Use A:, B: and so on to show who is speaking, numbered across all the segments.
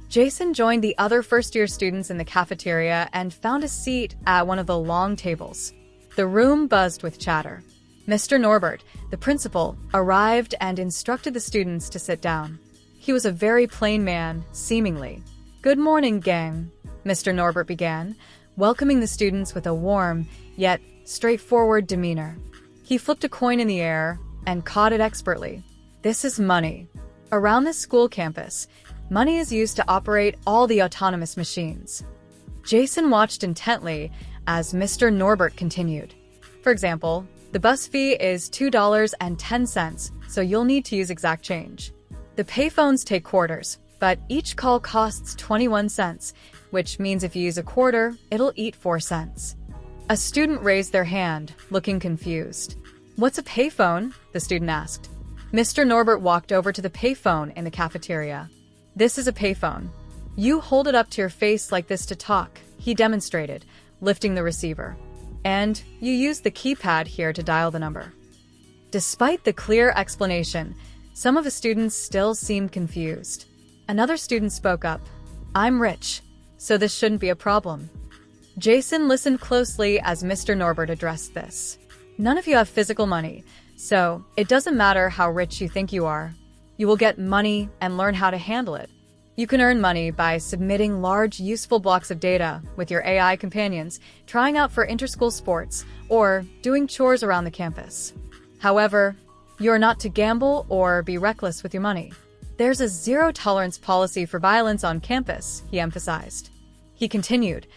A: Jason joined the other first-year students in the cafeteria and found a seat at one of the long tables. The room buzzed with chatter. Mr. Norbert, the principal, arrived and instructed the students to sit down. He was a very plain man, seemingly. "Good morning, gang," Mr. Norbert began, welcoming the students with a warm, yet straightforward demeanor. He flipped a coin in the air and caught it expertly. "This is money. Around this school campus, money is used to operate all the autonomous machines." Jason watched intently as Mr. Norbert continued. "For example, the bus fee is $2.10, so you'll need to use exact change. The payphones take quarters, but each call costs 21 cents, which means if you use a quarter, it'll eat 4 cents. A student raised their hand, looking confused. "What's a payphone?" the student asked. Mr. Norbert walked over to the payphone in the cafeteria. "This is a payphone. You hold it up to your face like this to talk," he demonstrated, lifting the receiver. "And you use the keypad here to dial the number." Despite the clear explanation, some of the students still seemed confused. Another student spoke up. "I'm rich, so this shouldn't be a problem." Jason listened closely as Mr. Norbert addressed this. "None of you have physical money, so it doesn't matter how rich you think you are. You will get money and learn how to handle it. You can earn money by submitting large, useful blocks of data with your AI companions, trying out for interschool sports, or doing chores around the campus. However, you are not to gamble or be reckless with your money. There's a zero-tolerance policy for violence on campus," he emphasized. He continued,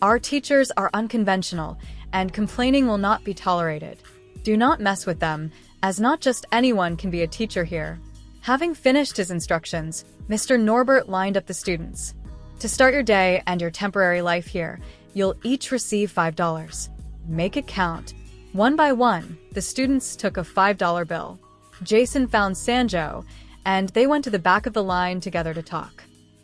A: "Our teachers are unconventional, and complaining will not be tolerated. Do not mess with them, as not just anyone can be a teacher here." Having finished his instructions, Mr. Norbert lined up the students. "To start your day and your temporary life here, you'll each receive $5. Make it count." One by one, the students took a $5 bill. Jason found Sanjo, and they went to the back of the line together to talk.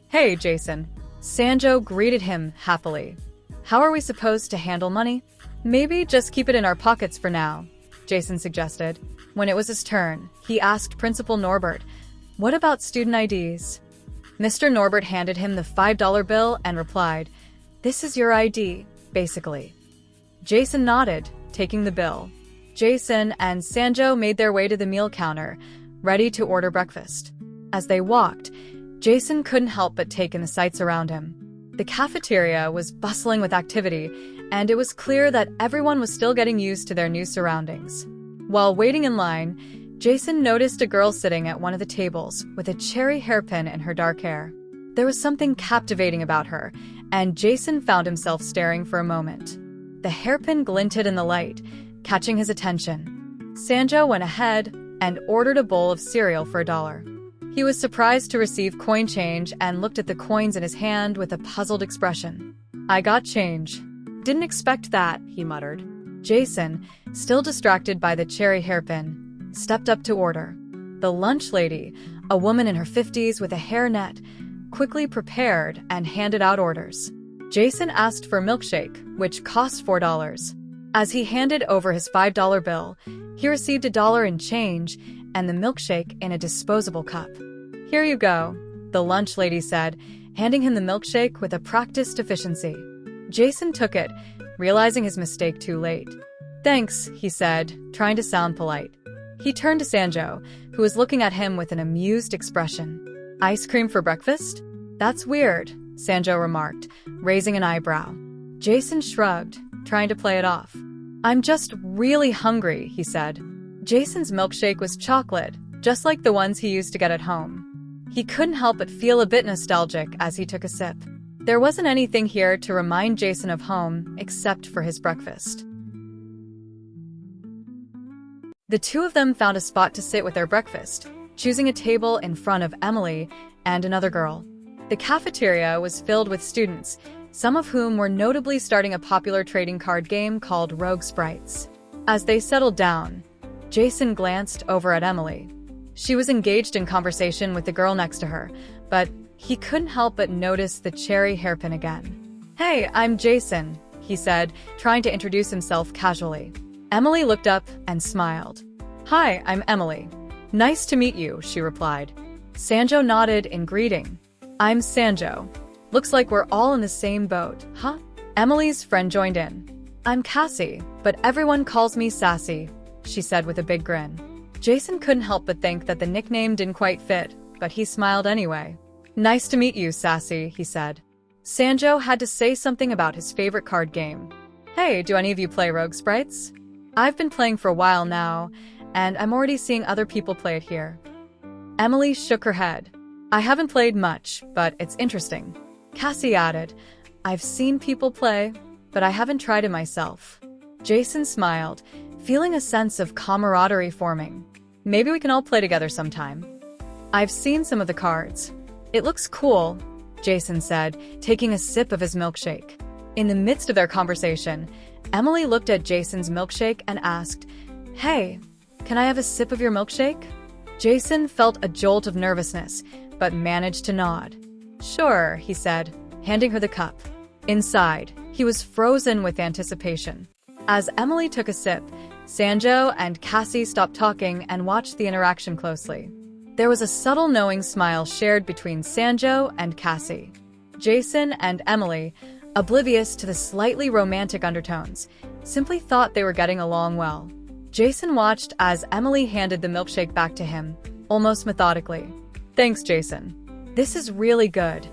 A: "Hey, Jason." Sanjo greeted him happily. "How are we supposed to handle money?" "Maybe just keep it in our pockets for now," Jason suggested. When it was his turn, he asked Principal Norbert, "What about student IDs?" Mr. Norbert handed him the $5 bill and replied, "This is your ID, basically." Jason nodded, taking the bill. Jason and Sanjo made their way to the meal counter, ready to order breakfast. As they walked, Jason couldn't help but take in the sights around him. The cafeteria was bustling with activity, and it was clear that everyone was still getting used to their new surroundings. While waiting in line, Jason noticed a girl sitting at one of the tables with a cherry hairpin in her dark hair. There was something captivating about her, and Jason found himself staring for a moment. The hairpin glinted in the light, catching his attention. Sanjo went ahead and ordered a bowl of cereal for $1. He was surprised to receive coin change and looked at the coins in his hand with a puzzled expression. "I got change. Didn't expect that," he muttered. Jason, still distracted by the cherry hairpin, stepped up to order. The lunch lady, a woman in her 50s with a hairnet, quickly prepared and handed out orders. Jason asked for a milkshake, which cost $4. As he handed over his $5 bill, he received $1 in change and the milkshake in a disposable cup. "Here you go," the lunch lady said, handing him the milkshake with a practiced efficiency. Jason took it, realizing his mistake too late. "Thanks," he said, trying to sound polite. He turned to Sanjo, who was looking at him with an amused expression. "Ice cream for breakfast? That's weird," Sanjo remarked, raising an eyebrow. Jason shrugged, trying to play it off. "I'm just really hungry," he said. Jason's milkshake was chocolate, just like the ones he used to get at home. He couldn't help but feel a bit nostalgic as he took a sip. There wasn't anything here to remind Jason of home except for his breakfast. The two of them found a spot to sit with their breakfast, choosing a table in front of Emily and another girl. The cafeteria was filled with students, some of whom were notably starting a popular trading card game called Rogue Sprites. As they settled down, Jason glanced over at Emily. She was engaged in conversation with the girl next to her, but he couldn't help but notice the cherry hairpin again. "Hey, I'm Jason," he said, trying to introduce himself casually. Emily looked up and smiled. "Hi, I'm Emily. Nice to meet you," she replied. Sanjo nodded in greeting. I'm Sanjo. Looks like we're all in the same boat, huh? Emily's friend joined in. I'm Cassie, but everyone calls me Sassy, she said with a big grin. Jason couldn't help but think that the nickname didn't quite fit, but he smiled anyway. Nice to meet you, Sassy, he said. Sanjo had to say something about his favorite card game. Hey, do any of you play Rogue Sprites? I've been playing for a while now, and I'm already seeing other people play it here. Emily shook her head. I haven't played much, but it's interesting. Cassie added, I've seen people play, but I haven't tried it myself. Jason smiled, feeling a sense of camaraderie forming. Maybe we can all play together sometime. I've seen some of the cards. It looks cool, Jason said, taking a sip of his milkshake. In the midst of their conversation, Emily looked at Jason's milkshake and asked, Hey, can I have a sip of your milkshake? Jason felt a jolt of nervousness, but managed to nod. Sure, he said, handing her the cup. Inside, he was frozen with anticipation. As Emily took a sip, Sanjo and Cassie stopped talking and watched the interaction closely. There was a subtle knowing smile shared between Sanjo and Cassie. Jason and Emily, oblivious to the slightly romantic undertones, simply thought they were getting along well. Jason watched as Emily handed the milkshake back to him, almost methodically. Thanks, Jason. This is really good,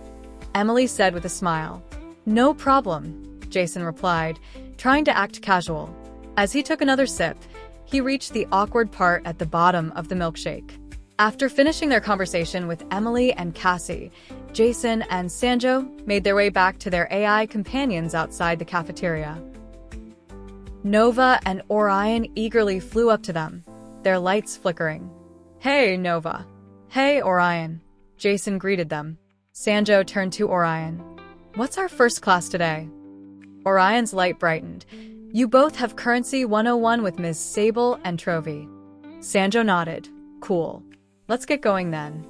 A: Emily said with a smile. No problem, Jason replied, trying to act casual. As he took another sip, he reached the awkward part at the bottom of the milkshake. After finishing their conversation with Emily and Cassie, Jason and Sanjo made their way back to their AI companions outside the cafeteria. Nova and Orion eagerly flew up to them, their lights flickering. Hey, Nova. Hey, Orion. Jason greeted them. Sanjo turned to Orion. What's our first class today? Orion's light brightened. You both have Currency 101 with Ms. Sable and Trovy. Sanjo nodded. Cool. Let's get going then.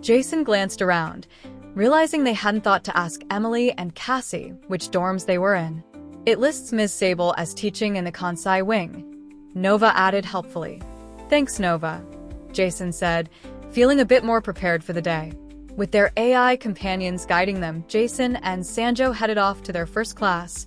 A: Jason glanced around, realizing they hadn't thought to ask Emily and Cassie which dorms they were in. It lists Ms. Sable as teaching in the Kansai wing. Nova added helpfully. Thanks, Nova, Jason said, feeling a bit more prepared for the day. With their AI companions guiding them, Jason and Sanjo headed off to their first class.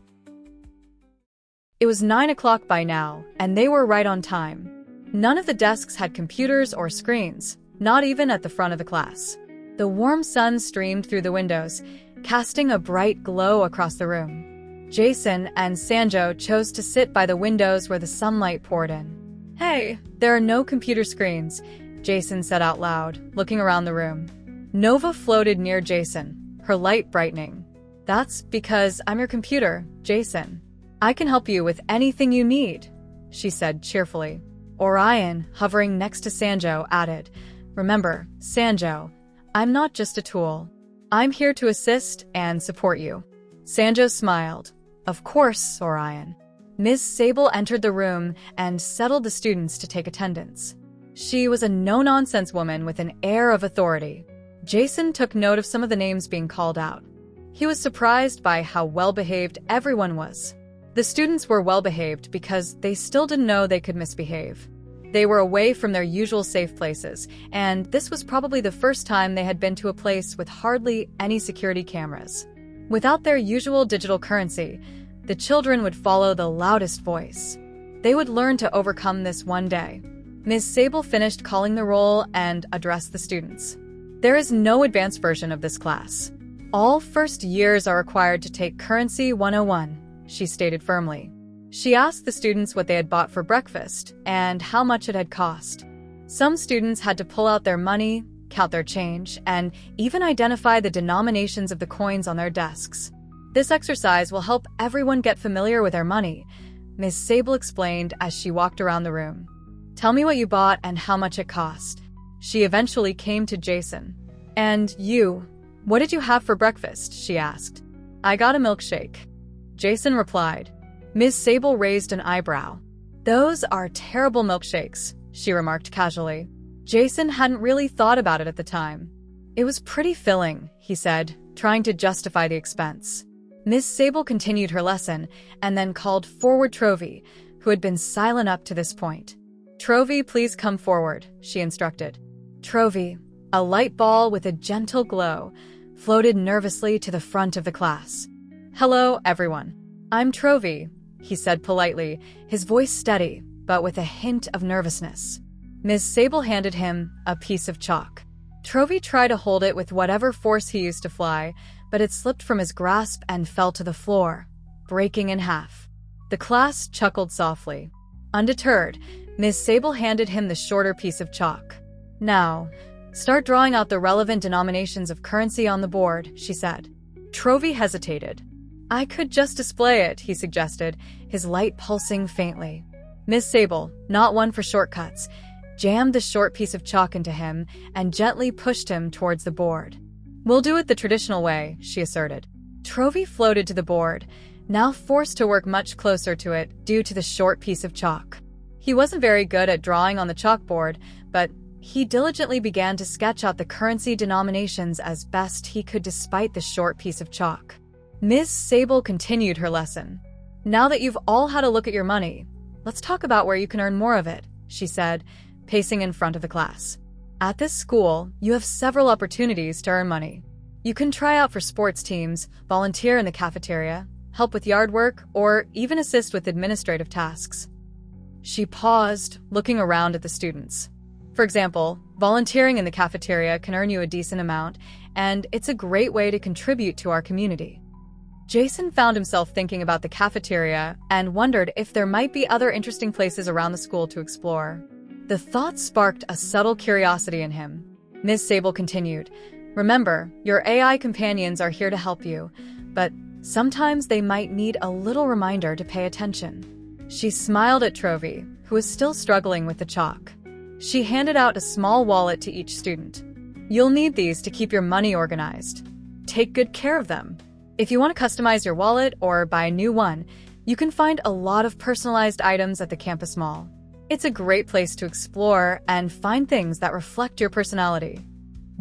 A: It was 9 o'clock by now, and they were right on time. None of the desks had computers or screens, not even at the front of the class. The warm sun streamed through the windows, casting a bright glow across the room. Jason and Sanjo chose to sit by the windows where the sunlight poured in. Hey, there are no computer screens, Jason said out loud, looking around the room. Nova floated near Jason, her light brightening. That's because I'm your computer, Jason. I can help you with anything you need, she said cheerfully. Orion, hovering next to Sanjo, added, Remember, Sanjo, I'm not just a tool. I'm here to assist and support you. Sanjo smiled. Of course, Orion. Ms. Sable entered the room and settled the students to take attendance. She was a no-nonsense woman with an air of authority. Jason took note of some of the names being called out. He was surprised by how well-behaved everyone was. The students were well-behaved because they still didn't know they could misbehave. They were away from their usual safe places, and this was probably the first time they had been to a place with hardly any security cameras. Without their usual digital currency, the children would follow the loudest voice. They would learn to overcome this one day. Ms. Sable finished calling the roll and addressed the students. There is no advanced version of this class. All first years are required to take Currency 101, she stated firmly. She asked the students what they had bought for breakfast and how much it had cost. Some students had to pull out their money, count their change, and even identify the denominations of the coins on their desks. This exercise will help everyone get familiar with their money, Ms. Sable explained as she walked around the room. Tell me what you bought and how much it cost. She eventually came to Jason. And you, what did you have for breakfast? She asked. I got a milkshake, Jason replied. Ms. Sable raised an eyebrow. Those are terrible milkshakes, she remarked casually. Jason hadn't really thought about it at the time. It was pretty filling, he said, trying to justify the expense. Ms. Sable continued her lesson and then called forward Trovy, who had been silent up to this point. Trovy, please come forward, she instructed. Trovy, a light ball with a gentle glow, floated nervously to the front of the class. "Hello, everyone. I'm Trovy," he said politely, his voice steady, but with a hint of nervousness. Ms. Sable handed him a piece of chalk. Trovy tried to hold it with whatever force he used to fly, but it slipped from his grasp and fell to the floor, breaking in half. The class chuckled softly. Undeterred, Ms. Sable handed him the shorter piece of chalk. "Now, start drawing out the relevant denominations of currency on the board," she said. Trovy hesitated. "I could just display it," he suggested, his light pulsing faintly. Ms. Sable, not one for shortcuts, jammed the short piece of chalk into him and gently pushed him towards the board. "We'll do it the traditional way," she asserted. Trovy floated to the board, now forced to work much closer to it due to the short piece of chalk. He wasn't very good at drawing on the chalkboard, but he diligently began to sketch out the currency denominations as best he could despite the short piece of chalk. Ms. Sable continued her lesson. "Now that you've all had a look at your money, let's talk about where you can earn more of it," she said, pacing in front of the class. "At this school, you have several opportunities to earn money. You can try out for sports teams, volunteer in the cafeteria, help with yard work, or even assist with administrative tasks." She paused, looking around at the students. "For example, volunteering in the cafeteria can earn you a decent amount, and it's a great way to contribute to our community." Jason found himself thinking about the cafeteria and wondered if there might be other interesting places around the school to explore. The thought sparked a subtle curiosity in him. Ms. Sable continued, "Remember, your AI companions are here to help you, but sometimes they might need a little reminder to pay attention." She smiled at Trovy, who was still struggling with the chalk. She handed out a small wallet to each student. "You'll need these to keep your money organized. Take good care of them. If you want to customize your wallet or buy a new one, you can find a lot of personalized items at the campus mall. It's a great place to explore and find things that reflect your personality."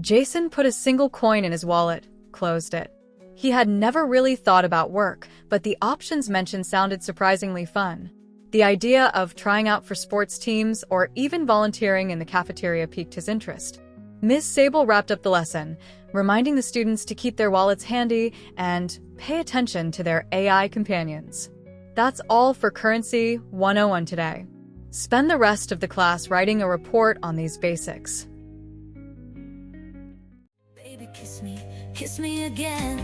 A: Jason put a single coin in his wallet, closed it. He had never really thought about work, but the options mentioned sounded surprisingly fun. The idea of trying out for sports teams or even volunteering in the cafeteria piqued his interest. Ms. Sable wrapped up the lesson, reminding the students to keep their wallets handy and pay attention to their AI companions. That's all for Currency 101 today. Spend the rest of the class writing a report on these basics.
B: Baby, kiss me again.